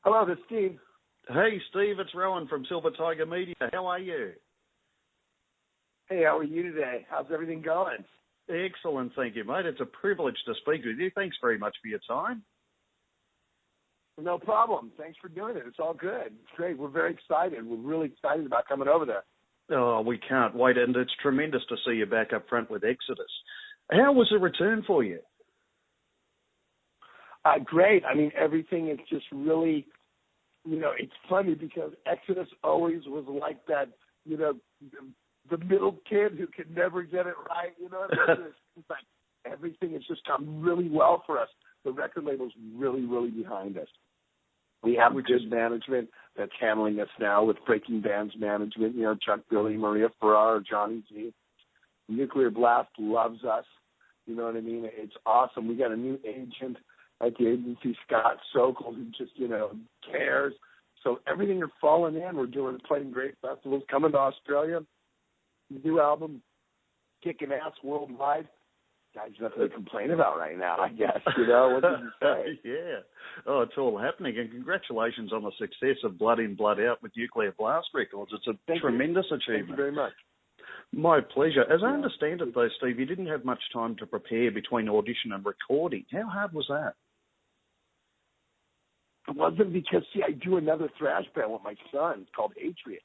Hello, this is Steve. Hey, Steve, it's Rowan from Silver Tiger Media. How are you? Hey, how are you today? How's everything going? Excellent, thank you, mate. It's a privilege to speak with you. Thanks very much for your time. No problem. Thanks for doing it. It's all good. It's great. We're very excited. We're really excited about coming over there. Oh, we can't wait, and it's tremendous to see you back up front with Exodus. How was the return for you? Great. I mean, everything is just really, it's funny because Exodus always was like that, the middle kid who could never get it right. It's like everything has just done really well for us. The record label's really, really behind us. We have good management that's handling us now with Breaking Band's management, Chuck Billy, Maria Ferrar, Johnny Z. Nuclear Blast loves us. You know what I mean? It's awesome. We got a new agent at the agency, Scott Sokol, who just, cares. So everything is falling in. We're playing great festivals, coming to Australia. New album, kicking ass worldwide. Guys, nothing to complain about right now, I guess. What did you say? Yeah. Oh, it's all happening. And congratulations on the success of Blood In, Blood Out with Nuclear Blast Records. It's a tremendous achievement. Thank you very much. My pleasure. As I understand it, though, Steve, you didn't have much time to prepare between audition and recording. How hard was that? It wasn't because, I do another thrash band with my son called Atriot.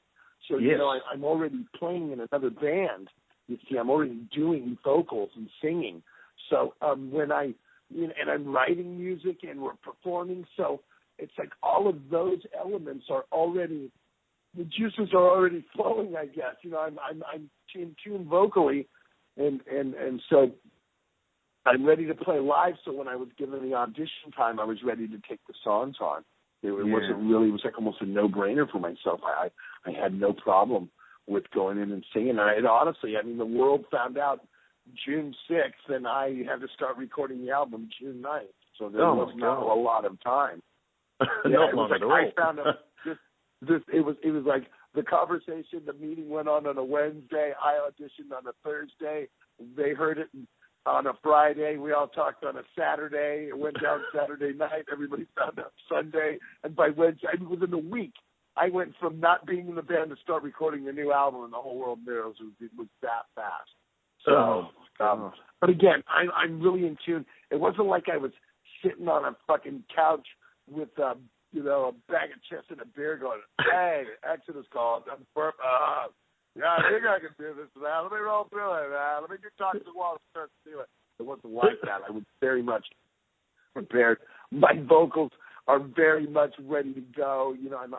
So, yes. I'm already playing in another band. You see, I'm already doing vocals and singing. So when and I'm writing music and we're performing, so it's like all of those elements are already, the juices are already flowing, I guess. I'm in tune vocally, and so I'm ready to play live. So when I was given the audition time, I was ready to take the songs on. It was like almost a no-brainer for myself. I had no problem with going in and singing. And honestly, the world found out June 6th, and I had to start recording the album June 9th. So there was not a lot of time. Not long at all. I found out it was like the conversation, the meeting went on a Wednesday. I auditioned on a Thursday. They heard it on a Friday. We all talked on a Saturday. It went down Saturday night. Everybody found out Sunday. And by Wednesday, within a week, I went from not being in the band to start recording a new album, and the whole world knew it was that fast. So, but again, I'm really in tune. It wasn't like I was sitting on a fucking couch with a bag of chips and a beer going, hey, Exodus called. I think I can do this now. Let me roll through it, man. Let me get talk to the wall and start to do it. It wasn't like that. I was very much prepared. My vocals are very much ready to go. I'm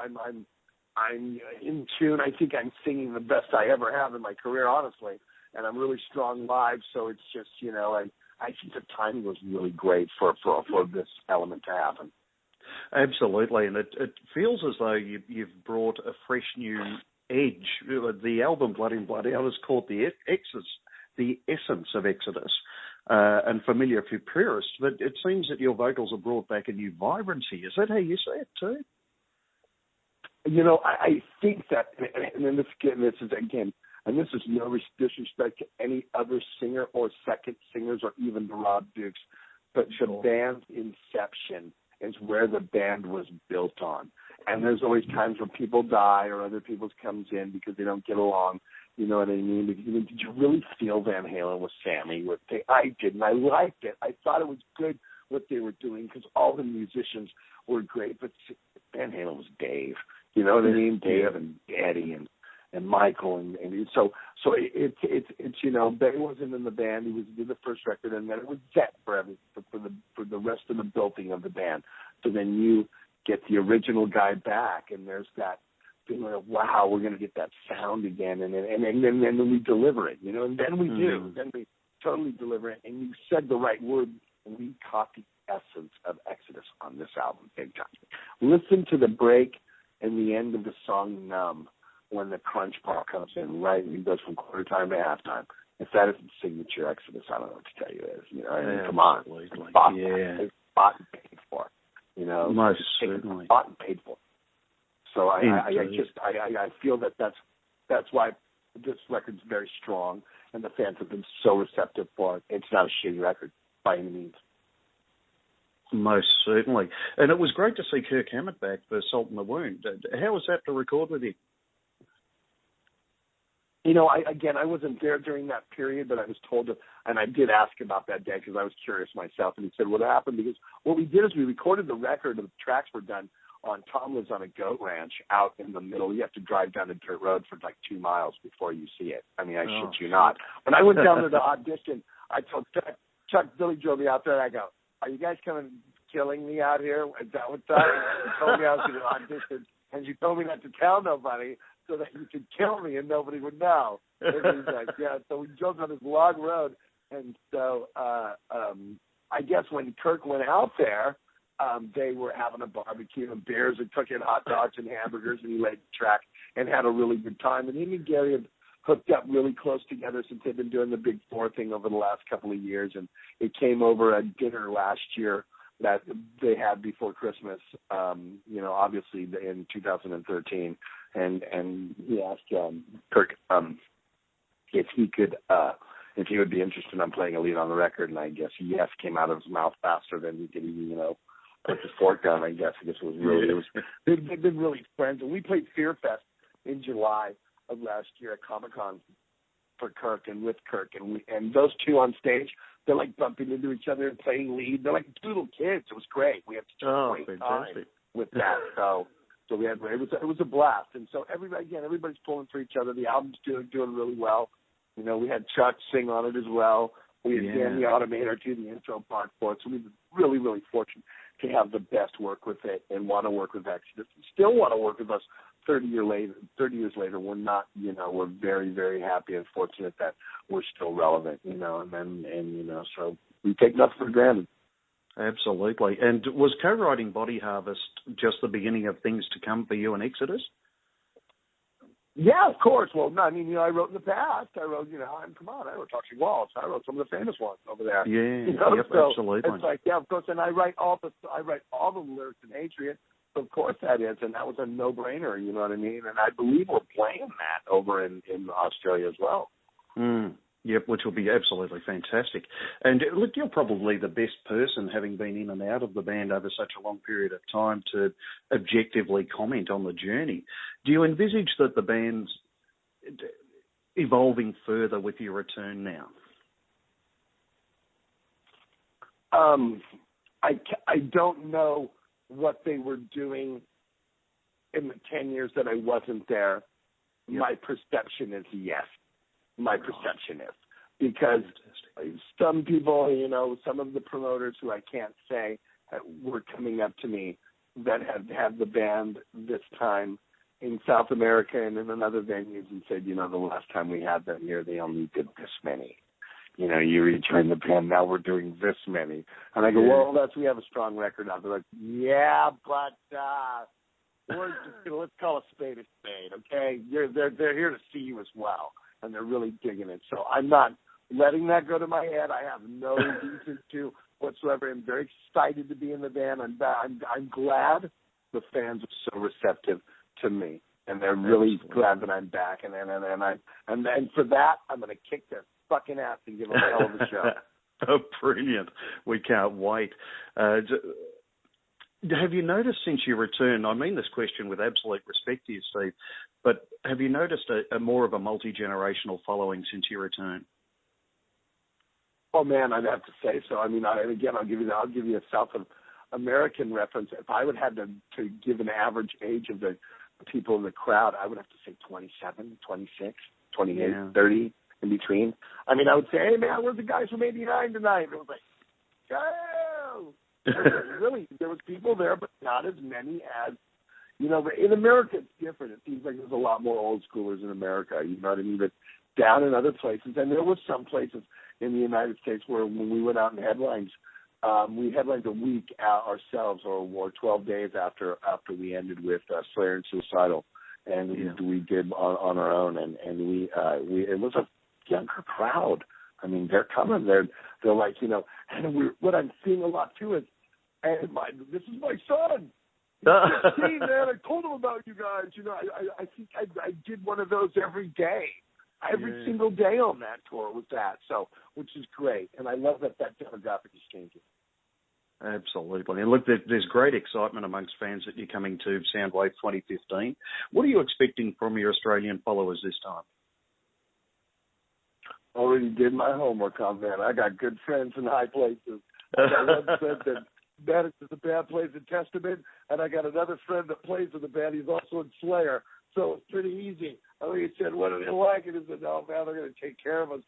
in tune. I think I'm singing the best I ever have in my career, honestly. And I'm really strong live, so it's just, I think the timing was really great for this element to happen. Absolutely, and it feels as though you've brought a fresh new edge. The album Blood In, Blood Out is called the Essence of Exodus, and familiar for purists, but it seems that your vocals have brought back a new vibrancy. Is that how you see it too? I think that, and then this is again, and this is no disrespect to any other singer or second singers or even the Rob Dukes, but the band's inception is where the band was built on. And there's always times when people die or other people comes in because they don't get along. You know what I mean? Did you really feel Van Halen with Sammy? I didn't. I liked it. I thought it was good what they were doing because all the musicians were great. But Van Halen was Dave. You know what I mean? Dave and Eddie and Michael and so it's Barry wasn't in the band. He did the first record, and then it was set for the rest of the building of the band. So then you get the original guy back, and there's that feeling of wow, we're going to get that sound again, and then we deliver it, and then we do, then we totally deliver it. And you said the right word. We caught the essence of Exodus on this album, big time. Listen to the break and the end of the song "Numb." When the crunch part comes in, right, and he goes from quarter time to halftime. If that isn't signature Exodus, I don't know what to tell you is. Come on. It's bought and paid for. Most certainly. Bought and paid for. So I feel that's why this record's very strong, and the fans have been so receptive for it. It's not a shitty record by any means. Most certainly. And it was great to see Kirk Hammett back for Salt in the Wound. How was that to record with him? You know, I wasn't there during that period, but I was told to, and I did ask about that day because I was curious myself. And he said, what happened? Because what we did is we recorded the record, and the tracks were done on, Tom lives on a goat ranch out in the middle. You have to drive down a dirt road for like 2 miles before you see it. I mean, I shit you not. When I went down there to audition, I told Chuck Billy drove me out there, and I go, are you guys killing me out here? Is that what's up? He told me I was going to audition, and you told me not to tell nobody, so that you could kill me and nobody would know. And he's like, yeah. So we drove on this long road, and so I guess when Kirk went out there, they were having a barbecue and beers and cooking hot dogs and hamburgers, and he laid the track and had a really good time. And him and Gary had hooked up really close together since they've been doing the Big Four thing over the last couple of years, and it came over at dinner last year that they had before Christmas, you know, obviously in 2013. And he asked Kirk if he would be interested in playing a lead on the record, and I guess yes came out of his mouth faster than he could even, you know, put his fork down. I guess it was really they've been really friends, and we played Fear Fest in July of last year at Comic-Con for Kirk and with Kirk, and those two on stage, they're like bumping into each other and playing lead. They're like two little kids. It was great. We had such a great time with that. So we had it was a blast, and so everybody's pulling for each other. The album's doing really well. You know, we had Chuck sing on it as well. We had Dan the Automator do the intro part for it. So we were really, really fortunate to have the best work with it and want to work with Exodus. And still want to work with us 30 years later. We're not, you know, we're very, very happy and fortunate that we're still relevant, you know, and you know, so we take nothing for granted. Absolutely. And was co-writing Body Harvest just the beginning of things to come for you and Exodus? Yeah, of course. Well, no, I mean, you know, I wrote in the past. I wrote, you know, I wrote Toxic Waltz. I wrote some of the famous ones over there. Yeah, you know? Yep, so absolutely. It's like, yeah, of course. And I write all the lyrics in Adrian. So of course that is, and that was a no-brainer. You know what I mean? And I believe we're playing that over in Australia as well. Yep, which will be absolutely fantastic. And look, you're probably the best person, having been in and out of the band over such a long period of time, to objectively comment on the journey. Do you envisage that the band's evolving further with your return now? I don't know what they were doing in the 10 years that I wasn't there. Yep. My perception is yes. My perception is, because some people, you know, some of the promoters who I can't say were coming up to me that had the band this time in South America and in other venues and said, you know, the last time we had them here, they only did this many. You know, you rejoined the band, now we're doing this many. And I go, well, we have a strong record out. They're like, yeah, but we're just let's call a spade, okay? They're here to see you as well. And they're really digging it. So I'm not letting that go to my head. I have no reason to whatsoever. I'm very excited to be in the band. I'm glad the fans are so receptive to me, and they're really glad that I'm back. And for that, I'm going to kick their fucking ass and give them a hell of a show. Oh, brilliant! We can't wait. Have you noticed since you returned, I mean this question with absolute respect to you, Steve, but have you noticed a more of a multi-generational following since you returned? Oh, man, I'd have to say so. I mean, I'll give you a South American reference. If I would have to give an average age of the people in the crowd, I would have to say 27, 26, 28, 30, in between. I mean, I would say, hey, man, where's the guys from 89 tonight? And it was like, go! Really, there was people there, but not as many as, you know, in America it's different. It seems like there's a lot more old schoolers in America, you know what I mean? But down in other places, and there were some places in the United States where when we went out in headlines, we headlined a week ourselves, or 12 days after we ended with Slayer and Suicidal, and we did on our own, and we it was a younger crowd. I mean, they're coming. They're like, you know, and what I'm seeing a lot too is, this is my son. He's 15, man. I told him about you guys. You know, I think I did one of those every day. Every single day on that tour was that. So, which is great. And I love that demographic is changing. Absolutely. And look, there's great excitement amongst fans that you're coming to Soundwave 2015. What are you expecting from your Australian followers this time? Already did my homework on that. I got good friends in high places. I got one friend that manages a band, plays in Testament, and I got another friend that plays in the band. He's also in Slayer. So it's pretty easy. He said, what are they like? And he said, oh, man, they're going to take care of us.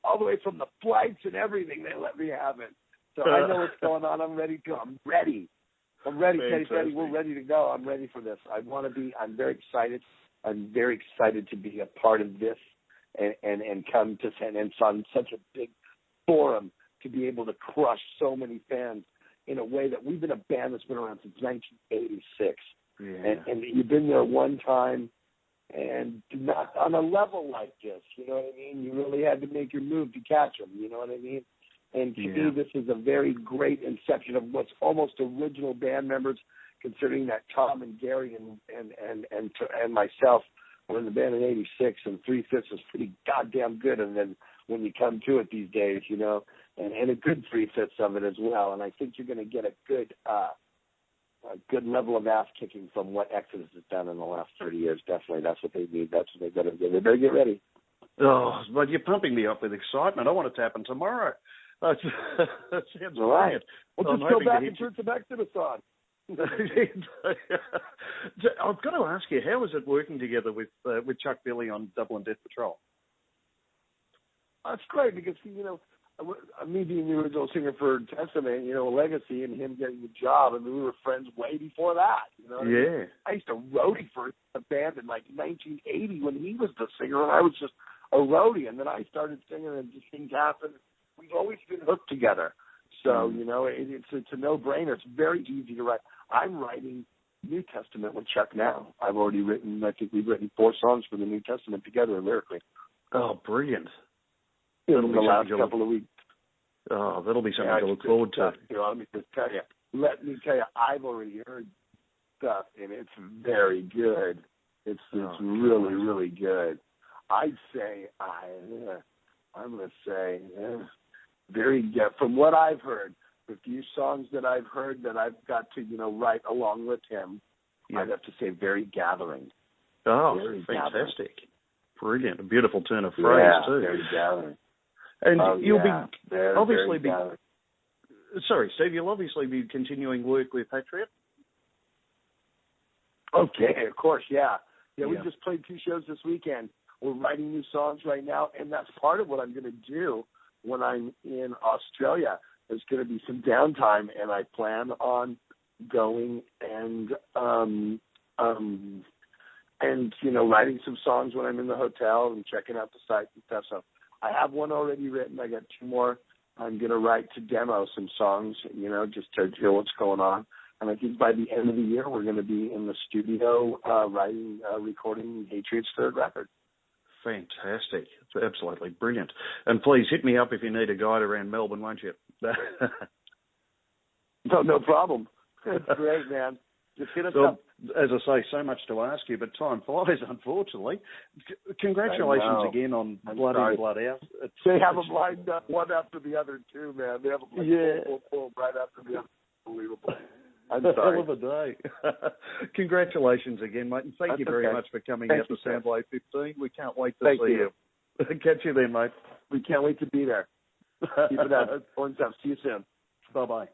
All the way from the flights and everything, they let me have it. So I know what's going on. I'm ready to go. I'm ready. Teddy. We're ready to go. I'm ready for this. I'm very excited. I'm very excited to be a part of this and come to San Antonio on such a big forum to be able to crush so many fans in a way that we've been a band that's been around since 1986. Yeah. And you've been there one time and not on a level like this, you know what I mean? You really had to make your move to catch them, you know what I mean? And to me, this is a very great inception of what's almost original band members, considering that Tom and Gary and myself were in the band in '86, and 3/5 is pretty goddamn good. And then when you come to it these days, you know, and a good 3/5 of it as well. And I think you're going to get a good level of ass kicking from what Exodus has done in the last 30 years. Definitely, that's what they need. That's what they better do. They better get ready. Oh, but you're pumping me up with excitement. I want it to happen tomorrow. That sounds all right. Brilliant. Well, just go back and turn some Exodus on. I've got to ask you, how is it working together with Chuck Billy on Dublin Death Patrol? That's great because, you know, me being the original singer for Testament, you know, Legacy, and him getting the job, I mean, we were friends way before that. You know what I mean? I used to roadie for a band in like 1980 when he was the singer, and I was just a roadie, and then I started singing, and just things happened. We've always been hooked together. So, you know, it's a no-brainer. It's very easy to write. I'm writing New Testament with Chuck now. I think we've written 4 songs for the New Testament together lyrically. Oh, brilliant. In the last couple of weeks. Oh, that'll be something to look forward to. You know, let me tell you, I've already heard stuff, and it's very good. It's really, really good. I'd say, I'm going to say, very good. From what I've heard, the few songs that I've heard that I've got to, you know, write along with him, I'd have to say very gathering. Oh, very fantastic. Gathering. Brilliant. A beautiful turn of phrase, too. Very gathering. And you'll be obviously be. Sorry, Steve. You'll obviously be continuing work with Patriot. Okay, of course, yeah. We just played 2 shows this weekend. We're writing new songs right now, and that's part of what I'm going to do when I'm in Australia. There's going to be some downtime, and I plan on going and you know, writing some songs when I'm in the hotel and checking out the site and stuff. So I have one already written. I got 2 more. I'm going to write to demo some songs, you know, just to hear what's going on. And I think by the end of the year, we're going to be in the studio recording Patriot's 3rd record. Fantastic. It's absolutely brilliant. And please hit me up if you need a guide around Melbourne, won't you? No problem. It's great, man. Just hit us up. As I say, so much to ask you, but time flies, unfortunately. Congratulations again on Blood In, Blood Out. They have them lined up one after the other, too, man. They have them full right after the other. Unbelievable. I'm sorry. Hell of a day. Congratulations again, mate, and thank you very much for coming out to Soundwave 15. We can't wait to see you. Catch you then, mate. We can't wait to be there. Keep it up. See you soon. Bye-bye.